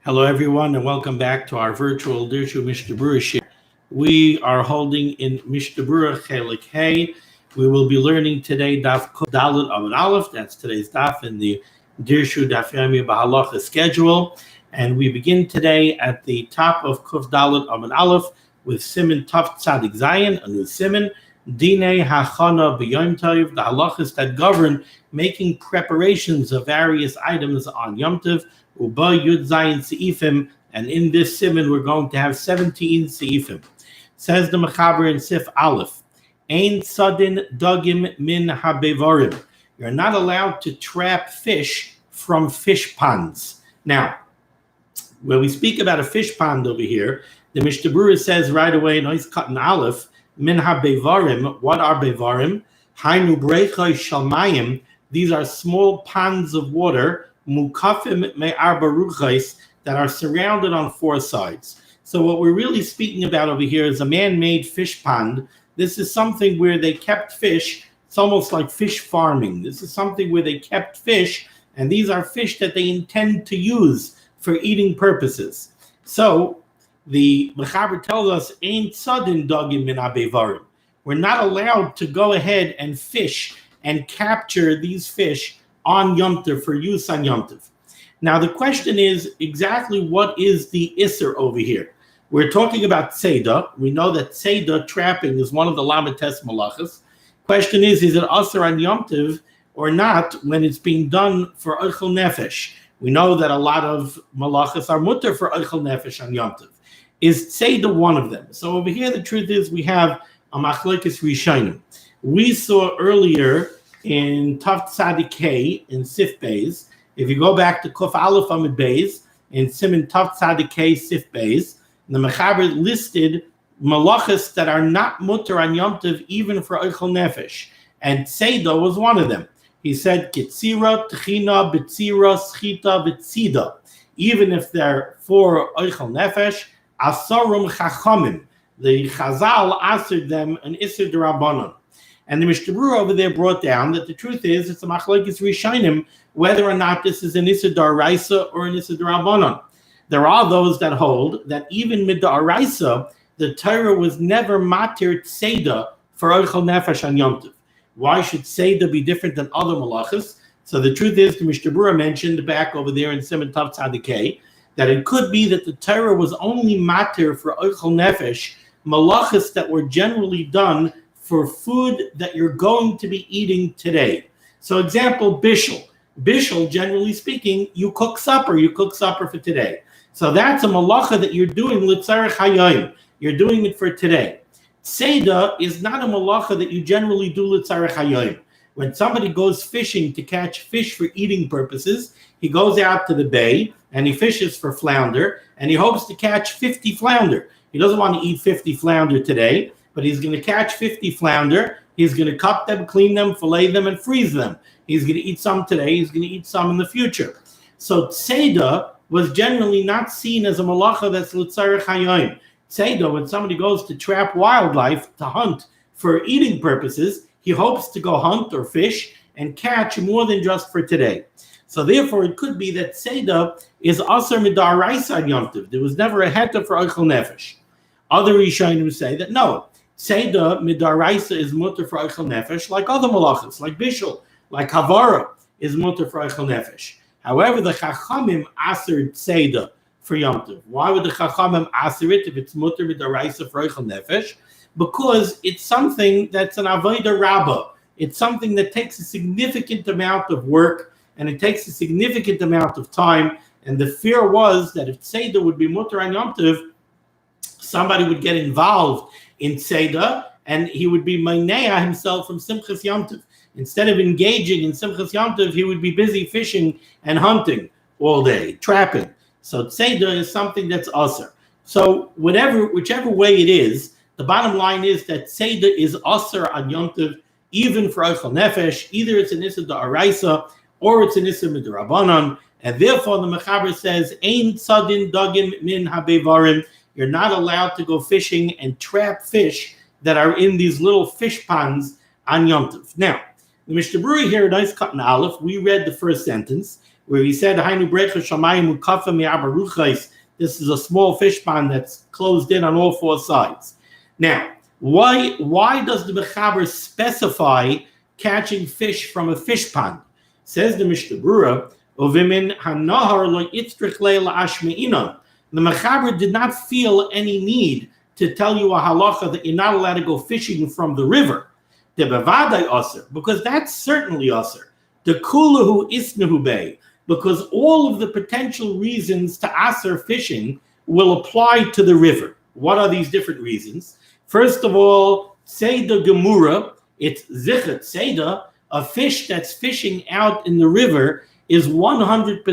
Hello, everyone, and welcome back to our virtual Dirshu Mishnah Berurah share. We are holding in Mishnah Berurah Chelik Hey. We will be learning today Daf Kuf Dalet Amud Aleph. That's today's Daf in the Dirshu Daf Yomi Bahalacha schedule. And we begin today at the top of Kuf Dalet Amud Aleph with Siman Tov Tzadik Zayin, a new Siman. Dinei Hachana b'Yom Tov, the halachas that govern making preparations of various items on Yom Tov. Uba Yud Zayin Seifim, and in this Siman we're going to have 17 Seifim. Says the Mechaber in Sif Aleph, Ein Sadin Dagim Min Habevarim. You're not allowed to trap fish from fish ponds. Now, when we speak about a fish pond over here, the Mishnah Berurah says right away, Nois Katan Aleph, Min Habevarim. What are Bevarim? Hainu Breichai Shalmayim. These are small ponds of water, Mukafim me'ar baruchais, that are surrounded on four sides. So what we're really speaking about over here is a man-made fish pond. This is something where they kept fish. It's almost like fish farming. This is something where they kept fish, and these are fish that they intend to use for eating purposes. So the Mechaber tells us, Ein tzadin dagim min habevarim. We're not allowed to go ahead and fish and capture these fish on Yom Tov, for use on Yom Tov. Now the question is exactly what is the Isser over here? We're talking about Tzeda. We know that Tzeda trapping is one of the Lamates Malachas. Question is it Asr on Yom Tov or not when it's being done for Eichel Nefesh? We know that a lot of Malachas are mutter for Eichel Nefesh on Yom Tov. Is Tzeda one of them? So over here the truth is we have a Machlekes Rishonim. We saw earlier in Tav Tzadik Hey in Sif Beis, if you go back to Kuf Aleph Amud Beis in Siman Tav Tzadik Hey Sif Beis, the Mechaber listed malachas that are not mutter on Yom Tov even for Eichel Nefesh, and Tzeda was one of them. He said Ketzira, Techina, Betzira, Schita, Betzida, even if they're for Eichel Nefesh, Asarum Chachamim. The Chazal answered them an Isser D'Rabbanan. And the Mishnah Berurah over there brought down that the truth is it's a machlekes rishonim whether or not this is an Issa D'Oraisa or an Issa D'Rabbanan. There are those that hold that even mid D'Oraisa, the Torah was never matir tzeda for Eichel Nefesh on Yom Tov. Why should tzeda be different than other malachas? So the truth is, the Mishnah Berurah mentioned back over there in Siman Tav Tzadik Hey that it could be that the Torah was only matir for Eichel Nefesh, malachas that were generally done for food that you're going to be eating today. So example, bishul. Bishul, generally speaking, you cook supper for today. So that's a malacha that you're doing l'tzarech hayom. You're doing it for today. Tzeda is not a malacha that you generally do l'tzarech hayom. When somebody goes fishing to catch fish for eating purposes, he goes out to the bay and he fishes for flounder and he hopes to catch 50 flounder. He doesn't want to eat 50 flounder today, but he's going to catch 50 flounder. He's going to cut them, clean them, fillet them, and freeze them. He's going to eat some today. He's going to eat some in the future. So tzeda was generally not seen as a malacha that's l'tzarech hayom. Tzeda, when somebody goes to trap wildlife, to hunt for eating purposes, he hopes to go hunt or fish and catch more than just for today. So therefore, it could be that tzeda is asar midaraisa on Yom Tov. There was never a heta for Eichel Nefesh. Other Rishonim say that no, Tzeda midaraisa is mutter for Eichel Nefesh, like other malachas, like bishul, like havara is mutter for Eichel Nefesh. However, the Chachamim aser Tzeda for Yom Tov. Why would the Chachamim aser it if it's mutter midaraisa for Eichel Nefesh? Because it's something that's an avodah rabbah. It's something that takes a significant amount of work and it takes a significant amount of time. And the fear was that if Tzeda would be mutter on Yom Tov, somebody would get involved in Tzeda, and he would be mainea himself from Simchas Yom Tov. Instead of engaging in Simchas Yom Tov, he would be busy fishing and hunting all day, trapping. So Tzeda is something that's asr. So whichever way it is, the bottom line is that Tzeda is asr on Yom Tov, even for Eichel Nefesh. Either it's an Issa D'Oraisa or it's an Issa Midrabanan, and therefore the Mechaber says, Ein tzadin dagim min habevarim. You're not allowed to go fishing and trap fish that are in these little fish ponds on Yom Tov. Now, the Mishnah Berurah here, nice cut in Aleph, we read the first sentence, where he said, "Hainu brecha shamayim ukafa mi'abaruchais." This is a small fish pond that's closed in on all four sides. Now, why does the Mechaber specify catching fish from a fish pond? Says the Mishnah Berurah, "Ovimin hanahar lo yitzrich leila ashmeinon." The Mechaber did not feel any need to tell you a halacha that you're not allowed to go fishing from the river. The bevadai aser, because that's certainly aser. The kulahu isnahu bay, because all of the potential reasons to aser fishing will apply to the river. What are these different reasons? First of all, Seidah Gemura, it's Zichet Seidah, a fish that's fishing out in the river is 100%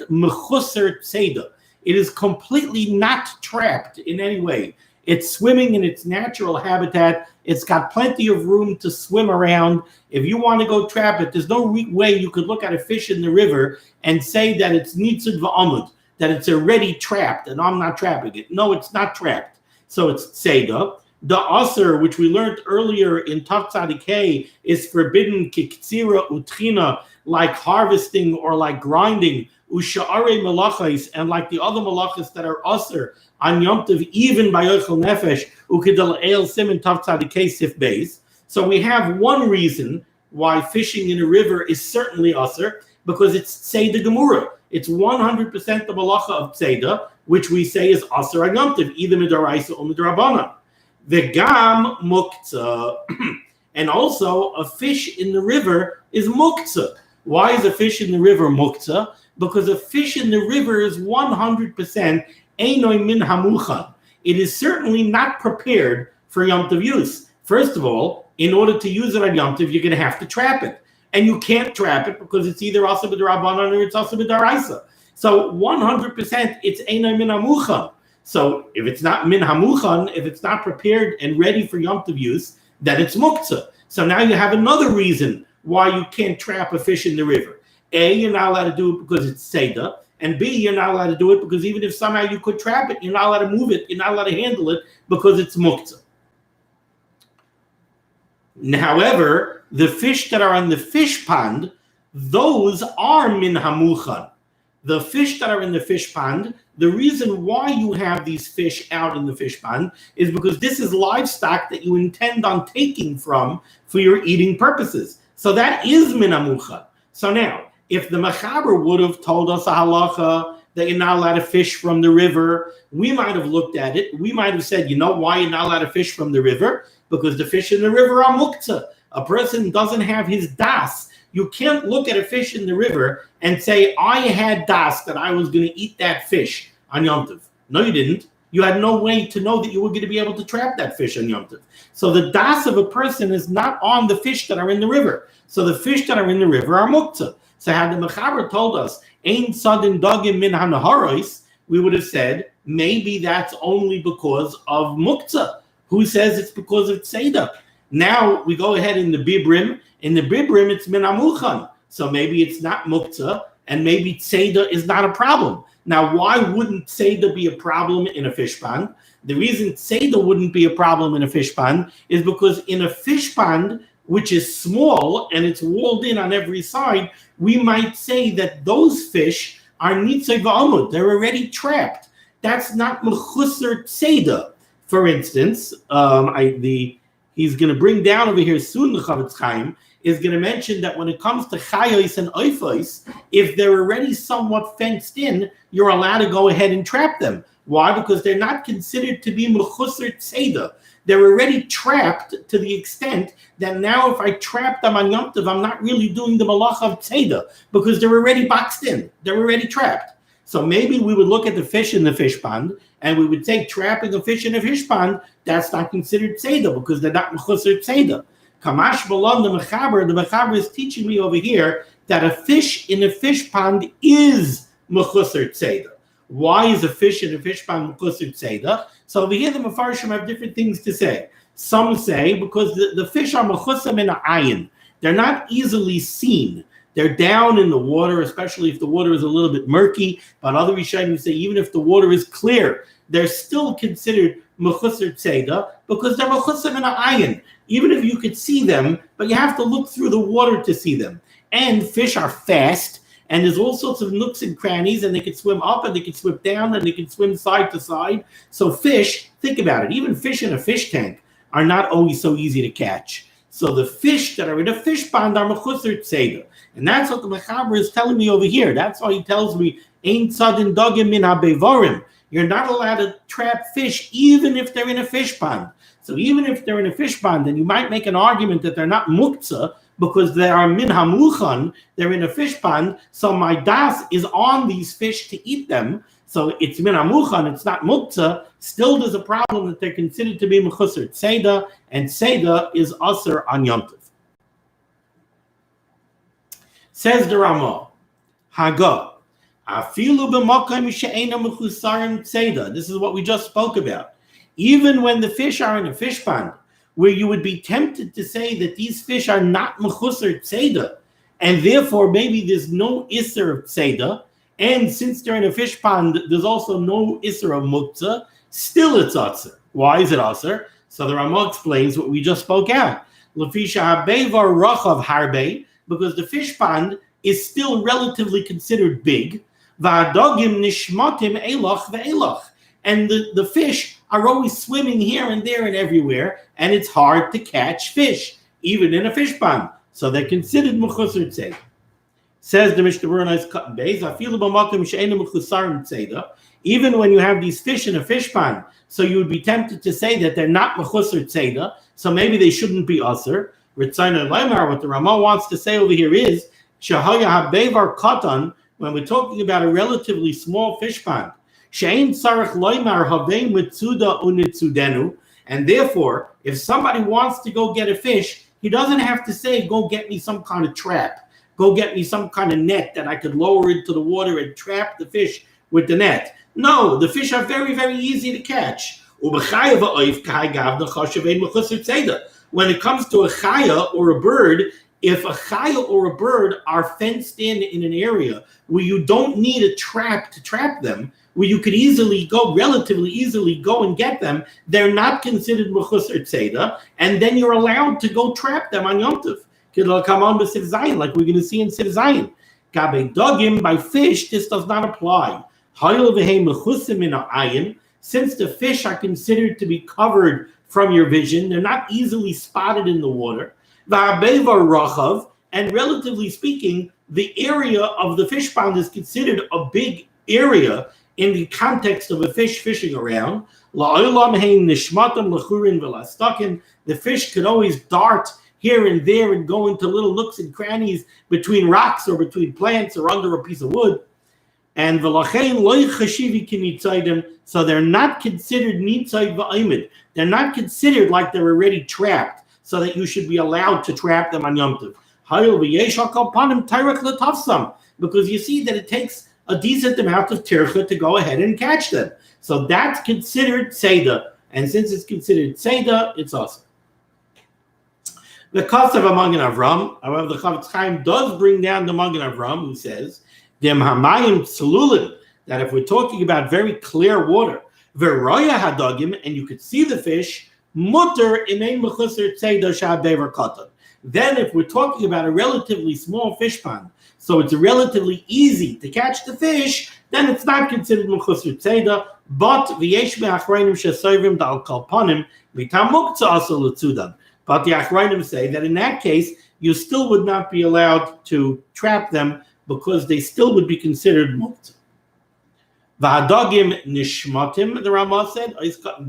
Mechusser Seidah. It is completely not trapped in any way. It's swimming in its natural habitat. It's got plenty of room to swim around. If you want to go trap it, there's no way you could look at a fish in the river and say that it's Nitzud V'amud, that it's already trapped and I'm not trapping it. No, it's not trapped. So it's Seidah. The Aser, which we learned earlier in Tav Tzadik Hey, is forbidden Kiktsira Utrina, like harvesting or like grinding, Usha'are Malachais, and like the other malachas that are Aser on Yom Tov, even by Yochel Nefesh, Ukidal El Siman Tav Tzadik Hey Sif Beis. So we have one reason why fishing in a river is certainly Aser, because it's Seidah Gemura. It's 100% the malacha of Seidah, which we say is Aser on Yom Tov, either Midaraisa or Midrabanan. The gam muktzah, and also a fish in the river is muktzah. Why is a fish in the river muktzah? Because a fish in the river is 100% einoi min hamuchan. It is certainly not prepared for Yom Tov use. First of all, in order to use it on Yom Tov, you're going to have to trap it, and you can't trap it because it's either asa b'darabanan or it's asa b'daraisa. So 100% it's einoi min hamuchan. So if it's not min hamuchan, if it's not prepared and ready for Yom Tov use, then it's muktzah. So now you have another reason why you can't trap a fish in the river. A, you're not allowed to do it because it's Seidah, and B, you're not allowed to do it because even if somehow you could trap it, you're not allowed to move it, you're not allowed to handle it because it's muktzah. However, the fish that are in the fish pond, those are min hamuchan. The fish that are in the fish pond, the reason why you have these fish out in the fish pond is because this is livestock that you intend on taking from for your eating purposes. So that is min hamuchan. So now, if the Mechaber would have told us a halacha that you're not allowed to fish from the river, we might have looked at it. We might have said, you know why you're not allowed to fish from the river? Because the fish in the river are muktzah. A person doesn't have his das. You can't look at a fish in the river and say, I had das that I was going to eat that fish on Yom Tov. No, you didn't. You had no way to know that you were going to be able to trap that fish on Yom Tov. So the das of a person is not on the fish that are in the river. So the fish that are in the river are muktzah. So had the Mechaber told us, Ein sadin dagim min hanaharos, we would have said, maybe that's only because of muktzah. Who says it's because of tzeidah? Now we go ahead in the bibrim. In the bibrim, it's min hamuchan. So maybe it's not muktzah, and maybe tzeidah is not a problem. Now, why wouldn't tzeidah be a problem in a fish pond? The reason tzeidah wouldn't be a problem in a fish pond is because in a fish pond, which is small and it's walled in on every side, we might say that those fish are nitzay v'amud. They're already trapped. That's not mechusser tzeidah. For instance, he's going to bring down over here soon, the Chavetz Chaim is going to mention that when it comes to chayos and oifos, if they're already somewhat fenced in, you're allowed to go ahead and trap them. Why? Because they're not considered to be mechusser tzeidah. They're already trapped to the extent that now if I trap them on Yom Tov, I'm not really doing the malach of tzeidah because they're already boxed in. They're already trapped. So maybe we would look at the fish in the fish pond and we would say trapping a fish in a fish pond, that's not considered tzeidah because they're not mechusser tzeidah. Kamash Balon, the Mechaber is teaching me over here that a fish in a fish pond is mechusser tzeidah. Why is a fish in a fish pond mechusser tzeidah? So over here the Mefarshim have different things to say. Some say because the fish are mechusser min ha'ayin. They're not easily seen. They're down in the water, especially if the water is a little bit murky. But other Rishonim say even if the water is clear, they're still considered mechusser tzeidah because they're mechusser min ha'ayin. Even if you could see them, but you have to look through the water to see them. And fish are fast, and there's all sorts of nooks and crannies, and they can swim up and they can swim down and they can swim side to side. So fish, think about it, even fish in a fish tank are not always so easy to catch. So the fish that are in a fish pond are mechusar tzeda. And that's what the Mechaber is telling me over here. That's why he tells me, Ein tzadin dogim min habevarim. You're not allowed to trap fish even if they're in a fish pond. So even if they're in a fish pond, then you might make an argument that they're not muktzah because they are min hamuchan, they're in a fish pond, so my das is on these fish to eat them. So it's min hamuchan, it's not muktzah. Still there's a problem that they're considered to be mechusar tzeda, and tzeda is aser on Yom Tov. Says the Ramah, Haga, afilu b'makom she'ena mechusarim tzeda. This is what we just spoke about. Even when the fish are in a fish pond, where you would be tempted to say that these fish are not mechusar tzeda, and therefore maybe there's no isser of tzeda, and since they're in a fish pond, there's also no isser of muktzah, still it's aser. Why is it aser? So the Ramah explains what we just spoke out. Lefisha habevar rachav harbe, because the fish pond is still relatively considered big. Va'adogim nishmatim elach ve'elach. And the fish are always swimming here and there and everywhere, and it's hard to catch fish, even in a fish pond. So they're considered mechusar tzeda. Says the Mishnah Berurah cut base, afilu b'makom she'ena mechusarim tzeda. Even when you have these fish in a fish pond, so you would be tempted to say that they're not mechusar tzeda, so maybe they shouldn't be aser. Ritzayna Leimar, what the Ramah wants to say over here is, shahaya habevar katan, when we're talking about a relatively small fish pond, she'ein tzarech loimar havei mitzuda unitzudenu, and therefore, if somebody wants to go get a fish, he doesn't have to say, go get me some kind of trap, go get me some kind of net that I could lower into the water and trap the fish with the net. No, the fish are very, very easy to catch. When it comes to a chaya or a bird, if a chaya or a bird are fenced in an area where you don't need a trap to trap them, where you could relatively easily go and get them, they're not considered mechusar tzeda, and then you're allowed to go trap them on Yom Tov. It'll come on to Siv Zayin, like we're going to see in Siv Zayin. Gabe dogim, by fish, this does not apply. Since the fish are considered to be covered from your vision, they're not easily spotted in the water. And relatively speaking, the area of the fish pond is considered a big area in the context of a fish fishing around. The fish could always dart here and there and go into little nooks and crannies between rocks or between plants or under a piece of wood. And so they're not considered nitzay v'aymed. They're not considered like they're already trapped, so that you should be allowed to trap them on Yom Tov. Because you see that it takes a decent amount of tircha to go ahead and catch them. So that's considered tzeda. And since it's considered tzeda, it's awesome. The cost of a Magen Avram, however, the Chavetz Chaim does bring down the Magen Avram, who says, Dem hamayim tzlulim, that if we're talking about very clear water, Berurah hadagim, and you could see the fish, mutter inein mechusar tzeda shabever katan. Then if we're talking about a relatively small fish pond, so it's relatively easy to catch the fish, then it's not considered mechusar tzeda, but v'yesh be'achrayim shesayvim dal kalpanim mitam muktzah asal l'tzudan. But the achrayim say that in that case, you still would not be allowed to trap them, because they still would be considered muktzah. V'hadagim nishmatim, the Ramah said,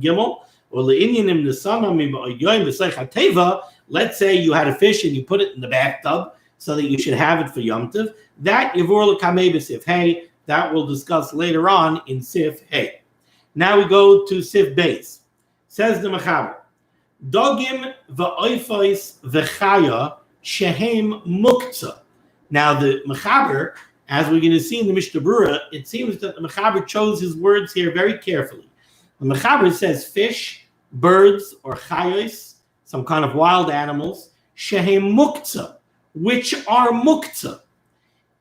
Gimel, or le'inyanim nesanam b'yoyim v'seich hateva. Let's say you had a fish and you put it in the bathtub so that you should have it for Yom Tov. That yivor l'kamei b'sif hey. That we'll discuss later on in Sif hey. Now we go to Sif Beis. Says the Mechaber, Dogim v'oifos v'chaya shehem muktzah. Now the Mechaber, as we're going to see in the Mishnah Berurah, it seems that the Mechaber chose his words here very carefully. The Mechaber says fish, birds, or chayos, some kind of wild animals, shehem muktzah, which are muktzah.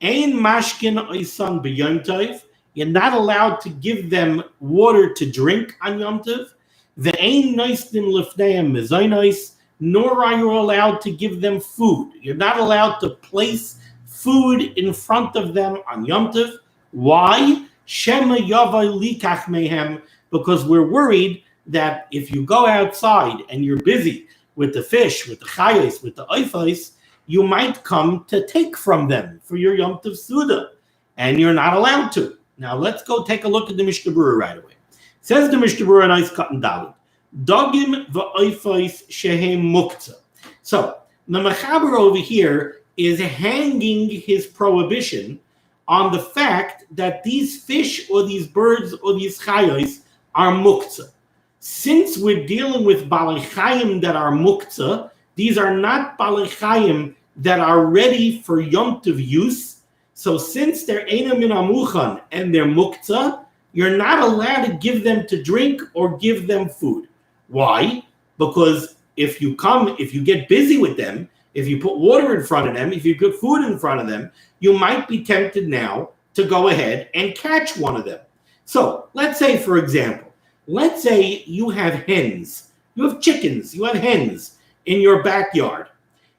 Ein mashkin oisan b'yom tov. You're not allowed to give them water to drink on Yom Tov. Ve'ein noisdim lifneim mezainos, nor are you allowed to give them food. You're not allowed to place food in front of them on Yom Tov. Why? Shema yavai likach mehem, because we're worried that if you go outside and you're busy with the fish, with the chayos, with the oifos, you might come to take from them for your Yom Tov Suda, and you're not allowed to. Now let's go take a look at the Mishnah Berurah right away. It says the Mishnah Berurah, nice cut and dalit. Dogim v'oifos shehem muktzah. So the Mechaber over here is hanging his prohibition on the fact that these fish or these birds or these chayos are muktzah. Since we're dealing with balei chayim that are muktzah, these are not balei chayim that are ready for Yom Tov use. So since they're eina min hamuchan and they're muktzah, you're not allowed to give them to drink or give them food. Why? Because if you get busy with them, if you put water in front of them, if you put food in front of them, you might be tempted now to go ahead and catch one of them. So let's say, for example, let's say you have hens, you have chickens, you have hens in your backyard,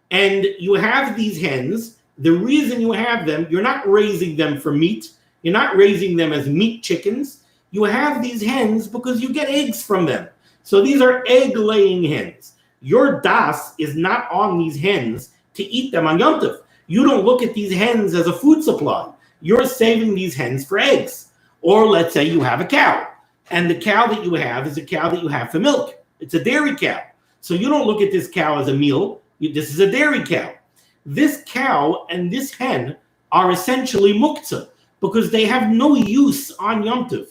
and you have these hens. The reason you have them, you're not raising them for meat, you're not raising them as meat chickens. You have these hens because you get eggs from them. So these are egg-laying hens. Your das is not on these hens to eat them on Yom Tov. You don't look at these hens as a food supply. You're saving these hens for eggs. Or let's say you have a cow, and the cow that you have is a cow that you have for milk. It's a dairy cow. So you don't look at this cow as a meal. This is a dairy cow. This cow and this hen are essentially muktzah because they have no use on Yom Tov.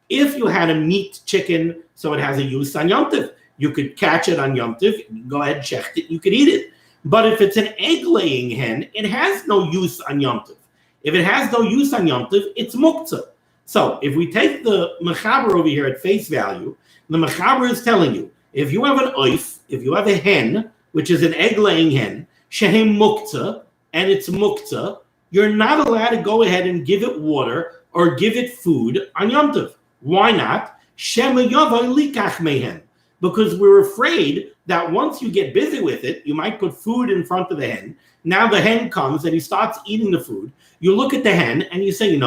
If you had a meat chicken, so it has a use on Yom Tov, you could catch it on Yom Tov, go ahead, check it, you could eat it. But if it's an egg-laying hen, it has no use on Yom Tov. If it has no use on Yom Tov, it's muktzah. So if we take the Mechaber over here at face value, the Mechaber is telling you, if you have an oif, if you have a hen, which is an egg-laying hen, shehem muktzah, and it's muktzah, you're not allowed to go ahead and give it water or give it food on Yom Tov. Why not? Shema yavai likach mehem. Because we're afraid that once you get busy with it, you might put food in front of the hen. Now the hen comes and he starts eating the food. You look at the hen and you say,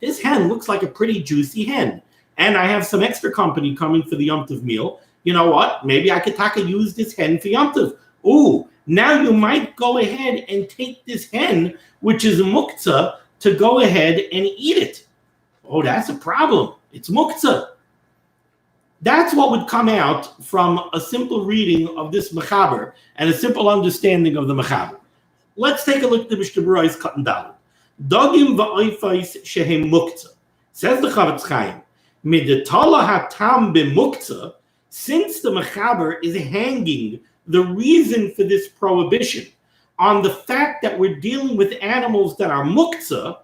this hen looks like a pretty juicy hen. And I have some extra company coming for the Yom Tov meal. You know what? Maybe I could use this hen for Yom Tov. Ooh, now you might go ahead and take this hen, which is muktzah, to go ahead and eat it. Oh, that's a problem. It's muktzah. That's what would come out from a simple reading of this Mechaber and a simple understanding of the Mechaber. Let's take a look at the Mishnah Berurah's cut and dalit. Dogim va'oifos shehem muktzah. Says the Chavetz Chaim, midetala hatam b'muktzah, since the Mechaber is hanging the reason for this prohibition on the fact that we're dealing with animals that are muktzah,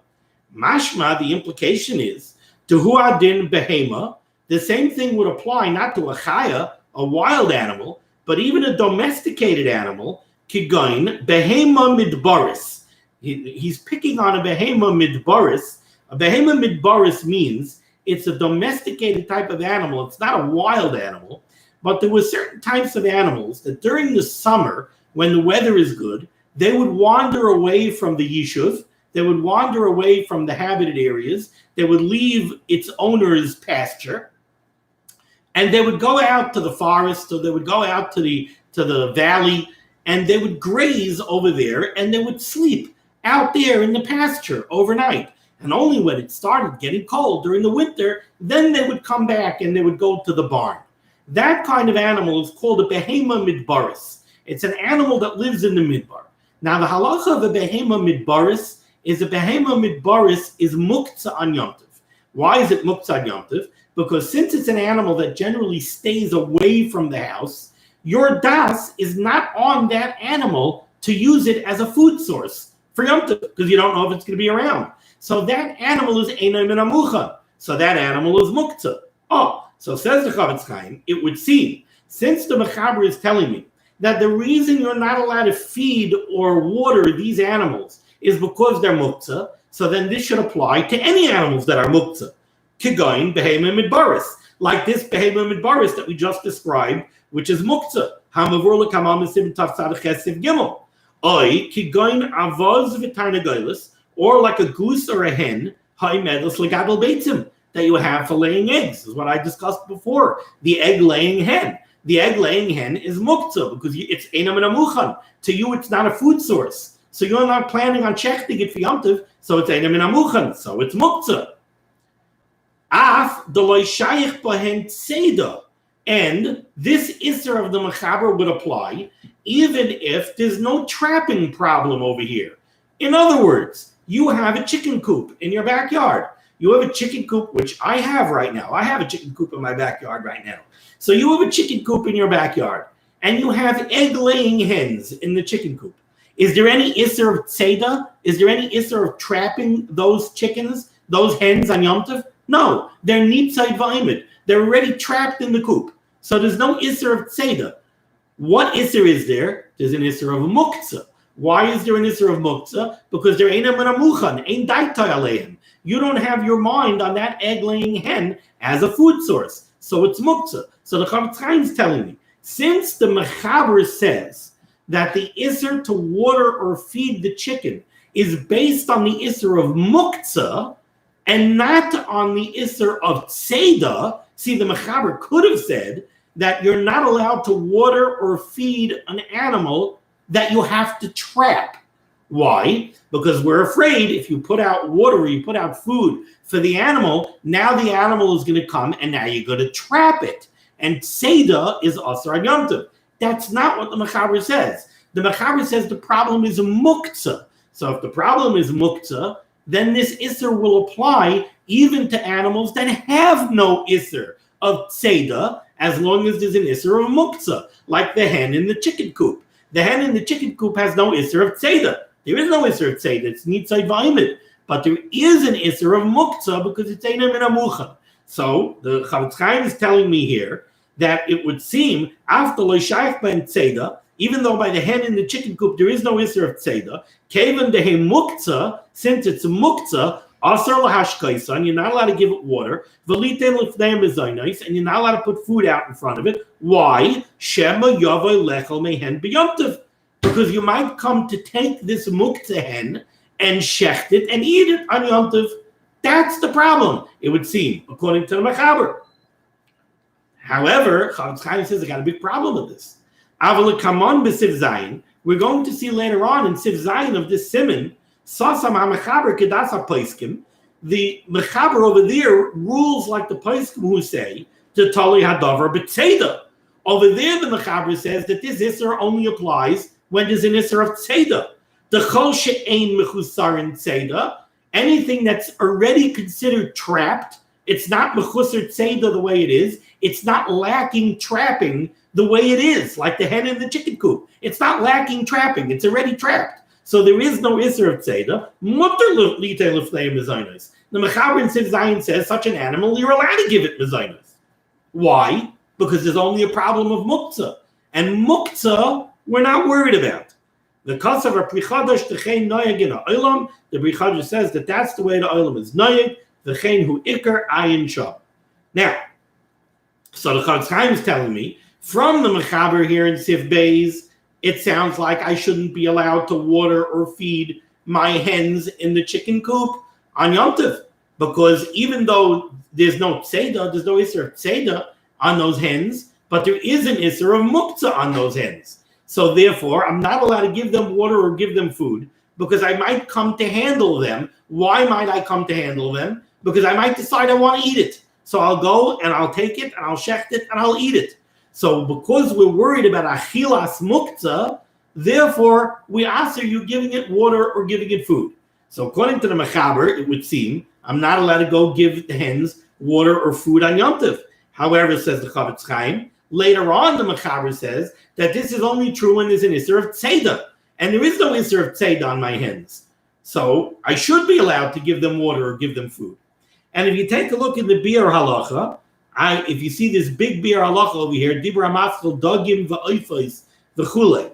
mashma, the implication is, tehu adin behema, the same thing would apply not to a chaya, a wild animal, but even a domesticated animal, kigoin, behema midbaris. He's picking on a behema midbaris. A behema midbaris means it's a domesticated type of animal. It's not a wild animal, but there were certain types of animals that during the summer, when the weather is good, they would wander away from the yishuv. They would wander away from the habited areas. They would leave its owner's pasture. And they would go out to the forest, or they would go out to the valley, and they would graze over there, and they would sleep out there in the pasture overnight. And only when it started getting cold during the winter, then they would come back and they would go to the barn. That kind of animal is called a behema midbaris. It's an animal that lives in the midbar. Now, the halacha of a behema midbaris is a behema midbaris is muktzah on Yom Tov. Why is it muktzah on Yom Tov? Because since it's an animal that generally stays away from the house, your das is not on that animal to use it as a food source for Yom Tov, because you don't know if it's going to be around. So that animal is eina min hamuchan. So that animal is muktzah. Oh, so says the Chavetz Chaim, it would seem, since the Mechaber is telling me that the reason you're not allowed to feed or water these animals is because they're muktzah, so then this should apply to any animals that are muktzah. Kigoin behema midbaris, like this behema midbaris that we just described, which is muktzah. Hamavur l'kamam esim tafsad chesiv gimel. Oi, kigoin avoz v'tarnagolis, or like a goose or a hen, high medus legadol beitzim, that you have for laying eggs, is what I discussed before. The egg-laying hen. The egg-laying hen is muktzah, because it's einam and amuchan. To you, it's not a food source. So you're not planning on checking it for Yom Tov, so it's einam and amuchan, so it's muktzah. Af deloy shayich bahen tzeda. And this Isser of the Mechaber would apply even if there's no trapping problem over here. In other words, you have a chicken coop in your backyard. You have a chicken coop, which I have right now. I have a chicken coop in my backyard right now. So you have a chicken coop in your backyard, and you have egg-laying hens in the chicken coop. Is there any Isser of Tzeda? Is there any Isser of trapping those chickens, those hens on Yom Tov? No, they're nitzai v'imid. They're already trapped in the coop. So there's no Isser of Tzeda. What Isser is there? There's an Isser of Muktzah. Why is there an Isser of Muktzah? Because there ain't a menamuchan, ain't daitai aleim. You don't have your mind on that egg-laying hen as a food source. So it's Muktzah. So the Chavetz Chaim is telling me, since the Mechaber says that the Isser to water or feed the chicken is based on the Isser of Muktzah and not on the Isser of Tzeda, see, the Mechaber could have said that you're not allowed to water or feed an animal that you have to trap. Why? Because we're afraid if you put out water or you put out food for the animal, now the animal is going to come and now you're going to trap it. And Tzeda is Asar on Yom Tov. That's not what the Mechaber says. The Mechaber says the problem is Muktzah. So if the problem is Muktzah, then this Isser will apply even to animals that have no Isser of Tzeda, as long as there's an Isser of Muktzah, like the hen in the chicken coop. The hen in the chicken coop has no Isser of Tzeda. There is no Isser of Tzeda. It's nitzai v'imid. But there is an Isser of Muktzah because it's einam and amuchan. So the Chavetz Chaim is telling me here that it would seem after lo shayich ben Tzeda, even though by the hen in the chicken coop there is no Isser of Tzeda, kevan dehe Muktzah, since it's a Muktzah, asar lahashkaisan, you're not allowed to give it water, v'litein lifneim mezainos, and you're not allowed to put food out in front of it. Why? Shema yavai lechel mehen b'Yom Tov. Because you might come to take this Muktzah hen and shecht it and eat it on Yom Tov. That's the problem, it would seem, according to the Mechaber. However, Chavetz Chaim says I got a big problem with this. Aval kamon b'Siv Zayin, we're going to see later on in Siv Zayin of this Siman, Sasam HaMechaber Kedas HaPoiskim, the Mechaber over there rules like the Poiskim who say, to Tali Hadavar B'Tzeda. Over there the Mechaber says that this Isser only applies when there's an Isser of Tzeda. The Chol She'ein Mechusarin Tzeda, anything that's already considered trapped, it's not Mechusar Tzeda the way it is, it's not lacking trapping the way it is, like the hen in the chicken coop. It's not lacking trapping, it's already trapped. So there is no Isser of Tzeda. Mutter l'itei l'fnei mezainos. The Mechaber in Siv Zayin says such an animal, you're allowed to give it mezainos. Why? Because there's only a problem of Muktzah. And Muktzah, we're not worried about. The Kasav of Prichadash Techein Noyag in Olam, the Prichadash says that that's the way the Olam is Noyag, Techein Hu Iker Ayin Shah. Now, so the Chavetz Chaim is telling me, from the Mechaber here in Siv Beis, it sounds like I shouldn't be allowed to water or feed my hens in the chicken coop on Yom Tov. Because even though there's no Tzeda, there's no Isser of Tzeda on those hens, but there is an Isser of Muktzah on those hens. So therefore, I'm not allowed to give them water or give them food because I might come to handle them. Why might I come to handle them? Because I might decide I want to eat it. So I'll go and I'll take it and I'll shecht it and I'll eat it. So because we're worried about achilas muktzah, therefore we ask you giving it water or giving it food. So according to the Mechaber, it would seem I'm not allowed to go give the hens water or food on Yom Tov. However, says the Chavetz Chaim, later on the Mechaber says that this is only true when there's an Isser of Tzeda. And there is no Isser of Tzeda on my hens. So I should be allowed to give them water or give them food. And if you take a look in the Biur Halacha, if you see this big Biur Halacha over here, Dibra Maskal Dagim V'Oifos V'Chule,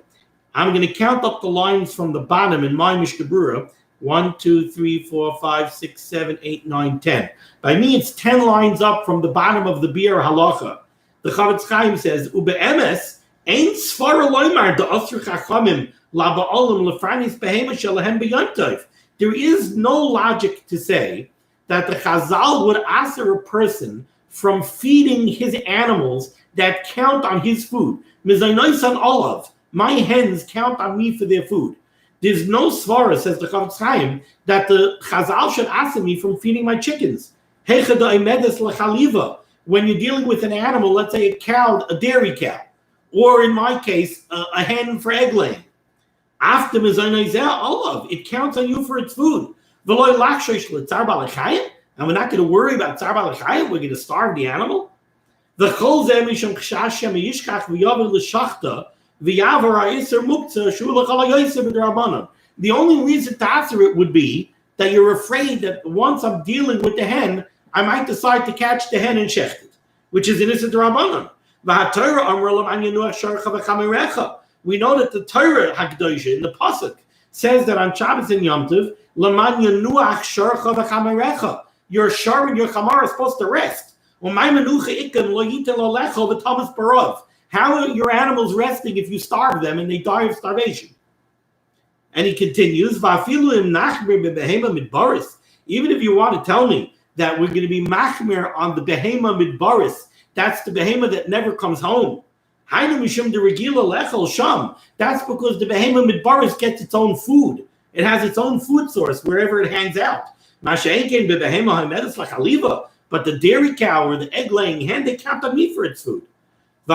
I'm going to count up the lines from the bottom in my Mishnah Berurah. 1, 2, 3, 4, 5, 6, 7, 8, 9, 10. By me, it's 10 lines up from the bottom of the Biur Halacha. The Chavetz Chaim says, Ube'emes, Ein svara loymar the asr chachamim laba'olim lefranis behema shalahem b'yom tov. There is no logic to say that the Chazal would answer a person from feeding his animals that count on his food. Mizaynois on olav, my hens count on me for their food. There's no svara, says the Chavetz Chaim, that the Chazal should answer me from feeding my chickens. Heichada imedes lechaliva. When you're dealing with an animal, let's say a cow, a dairy cow, or in my case, a hen for egg laying. After mezaynois olav, it counts on you for its food. And we're not going to worry about tzar balachayim. We're going to starve the animal. The only reason to answer it would be that you're afraid that once I'm dealing with the hen, I might decide to catch the hen and shecht it, which is an issa d'Rabbanan. We know that the Torah Hakdosha in the pasuk says that on Shabbos and Yom Tov, your shar and your chamar are supposed to rest. How are your animals resting if you starve them and they die of starvation? And he continues, even if you want to tell me that we're going to be machmir on the behema midbaris, that's the behema that never comes home. That's because the behema midbaris gets its own food. It has its own food source wherever it hangs out. But the dairy cow or the egg-laying hen, they count on me for its food. So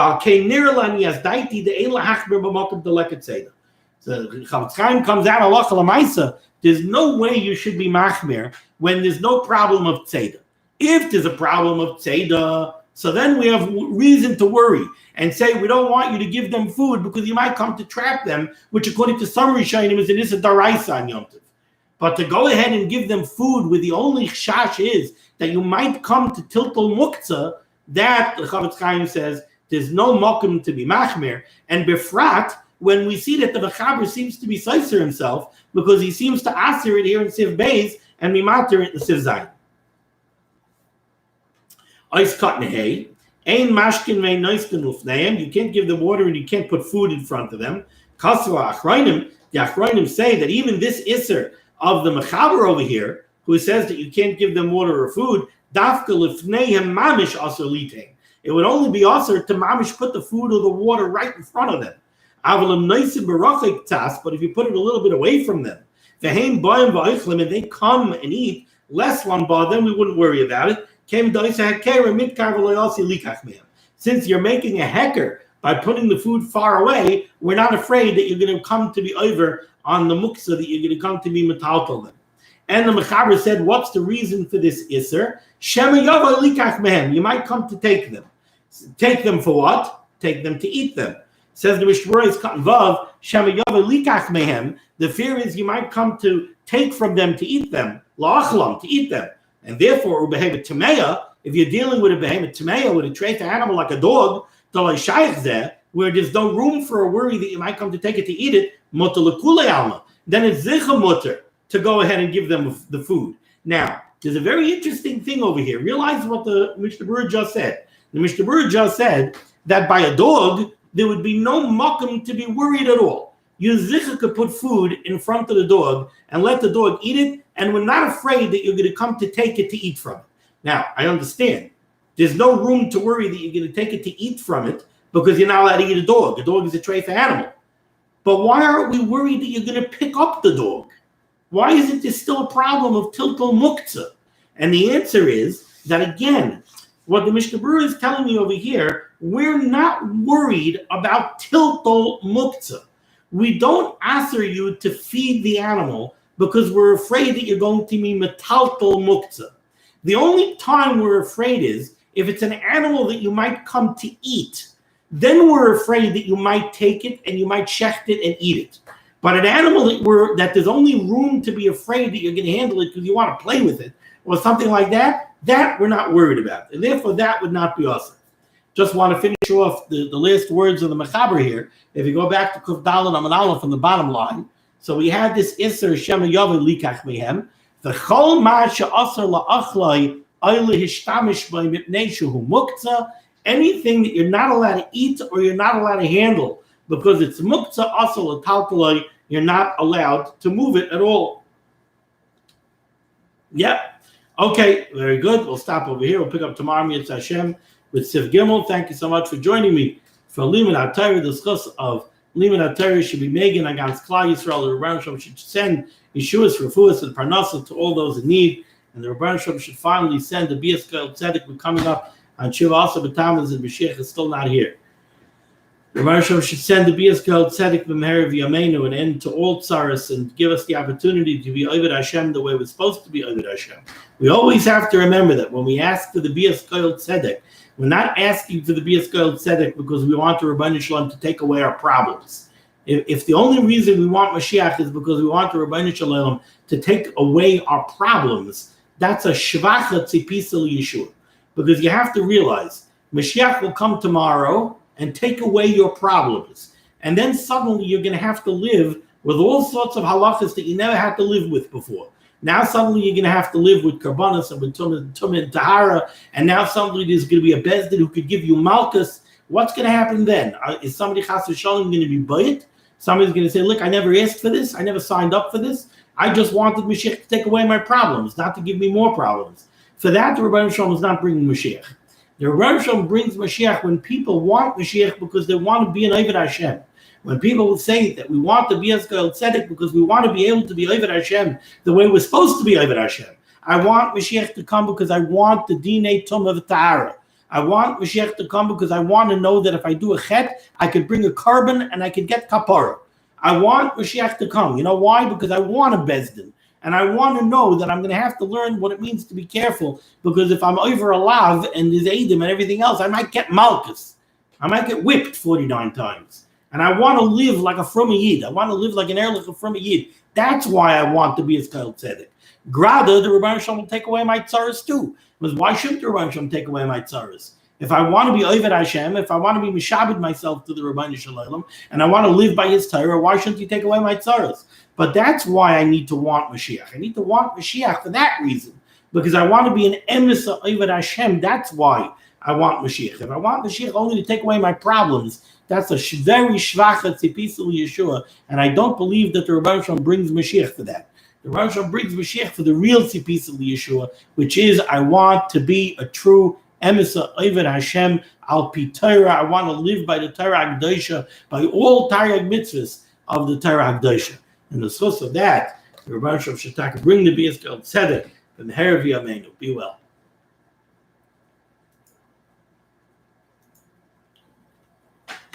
Chavetz Chaim comes out, halacha l'maisa, there's no way you should be machmir when there's no problem of tzeda. If there's a problem of tzeda, so then we have reason to worry and say we don't want you to give them food because you might come to trap them, which according to some Rishonim is an issa d'oraisa on Yom Tov. But to go ahead and give them food where the only chash is that you might come to tiltul muktzah, that the Chavetz Chaim says there's no mokum to be machmir. And befrat, when we see that the Mechaber seems to be Seiser himself, because he seems to answer it here in Siv Beis and Mimater it in Siv Zayin. Ois Katnehei, Ein Mashkin Vein Noiskin Ufneim, you can't give them water and you can't put food in front of them. Kasva Achrayim, the Achrayim say that even this Isser of the Mechaber over here, who says that you can't give them water or food, Dafka Lifneihem Mamish Asr Litein. It would only be Asr to Mamish put the food or the water right in front of them. But if you put it a little bit away from them, and they come and eat less one bar, then we wouldn't worry about it. Since you're making a hecker by putting the food far away, we're not afraid that you're going to come to be over on the muksa, that you're going to come to be metaltal them. And the Mechaber said, what's the reason for this Isser? You might come to take them. Take them for what? Take them to eat them. Says the Mishnah is cotton vav, the fear is you might come to take from them to eat them, la'achlam, to eat them. And therefore, if you're dealing with a behemoth tameya, with a trait animal like a dog, where there's no room for a worry that you might come to take it to eat it, then it's zicha mutter to go ahead and give them the food. Now, there's a very interesting thing over here. Realize what the Mishnah just said. The Mishnah just said that by a dog, there would be no makom to be worried at all. You zicha could put food in front of the dog and let the dog eat it, and we're not afraid that you're going to come to take it to eat from it. Now, I understand. There's no room to worry that you're going to take it to eat from it because you're not allowed to eat a dog. A dog is a treifa animal. But why aren't we worried that you're going to pick up the dog? Why isn't there still a problem of tiltul muktzah? And the answer is that, again, what the Mishnah Berurah is telling me over here, we're not worried about tiltul muktzah. We don't answer you to feed the animal because we're afraid that you're going to be metaltal muktzah. The only time we're afraid is if it's an animal that you might come to eat. Then we're afraid that you might take it and you might shecht it and eat it. But an animal that there's only room to be afraid that you're going to handle it because you want to play with it or something like that, that we're not worried about. And therefore, that would not be awesome. Just want to finish off the last words of the Mechaber here. If you go back to Kuf Daled Amud Aleph from the bottom line, so we had this Isser Shema Yaveh Likach Mehem, the Chol Ma She'asar La'achlai Oile Hishtamish B'Mipnei Shehu Muktzah, anything that you're not allowed to eat or you're not allowed to handle because it's muktzah asal taltalai, you're not allowed to move it at all. Yep. Okay, very good. We'll stop over here. We'll pick up tomorrow, Mitzvah Hashem, with Sif Gimel. Thank you so much for joining me for Liman HaTorah. The discuss of Liman HaTorah should be Megan against Klal Yisrael. The Rebbeinu Shalom should send Yeshua's Refuas and Parnasa to all those in need. And the Rebbeinu Shalom should finally send the Bias Koil Tzedek. We're coming up on Shiva also, but Tammuz and Mashiach is still not here. The Rebbeinu Shalom should send the Bias Koil Tzedek B'meher V'yameinu, an end to all tzaras, and give us the opportunity to be Oved Hashem the way we're supposed to be Oved Hashem. We always have to remember that when we ask for the Bias Koil Tzedek, we're not asking for the Bias Koil Tzedek because we want the Rebbeinu Shalom to take away our problems. If the only reason we want Mashiach is because we want the Rebbeinu Shalom to take away our problems, that's a shvacha tzipisa l'Yeshua. Because you have to realize, Mashiach will come tomorrow and take away your problems. And then suddenly you're going to have to live with all sorts of halachas that you never had to live with before. Now suddenly you're going to have to live with karbanos and with tumah and tahara, and now suddenly there's going to be a bezdin who could give you malchus. What's going to happen then? Is somebody chas v'shalom going to be bayit? Somebody's going to say, look, I never asked for this. I never signed up for this. I just wanted Mashiach to take away my problems, not to give me more problems. For that, the Rebbeinu Shalom is not bringing Mashiach. The Rebbeinu Shalom brings Mashiach when people want Mashiach because they want to be an Oved Hashem. When people say that we want to be as Koil Tzedek because we want to be able to be Oved Hashem the way we're supposed to be Oved Hashem. I want Mashiach to come because I want the Dinei Tumah V'Tahara. I want Mashiach to come because I want to know that if I do a chet, I could bring a carbon and I could get kapara. I want Mashiach to come. You know why? Because I want a bezdin. And I want to know that I'm going to have to learn what it means to be careful, because if I'm over a lav and there's Eidim and everything else, I might get malchus. I might get whipped 49 times. And I want to live like a from Yid. I want to live like an Erlich from Yid. That's why I want to be as Koil Tzedek. Grada, the Rebbeinu Shalom will take away my tzaras too. Because why shouldn't the Rebbeinu Shalom take away my tzaras? If I want to be Oved Hashem, if I want to be mishabed myself to the Rebbeinu Shalom, and I want to live by His Torah, why shouldn't He take away my tzaras? But that's why I need to want Mashiach. I need to want Mashiach for that reason, because I want to be an emes of Oved Hashem. That's why I want Mashiach. If I want Mashiach only to take away my problems, that's a very shvacha tzipisa l'Yeshua, and I don't believe that the Rebbeinu Shalom brings Mashiach for that. The Rebbeinu Shalom brings Mashiach for the real tzipisa l'Yeshua, which is I want to be a true emes of Oved Hashem al pi Torah. I want to live by the Torah Hagdosha, by all Torah mitzvahs of the Torah Hagdosha. And the source of that, the Rebbeinu Shalom should bring the Bias Koil Tzedek and the Herav Yameinu. Be well.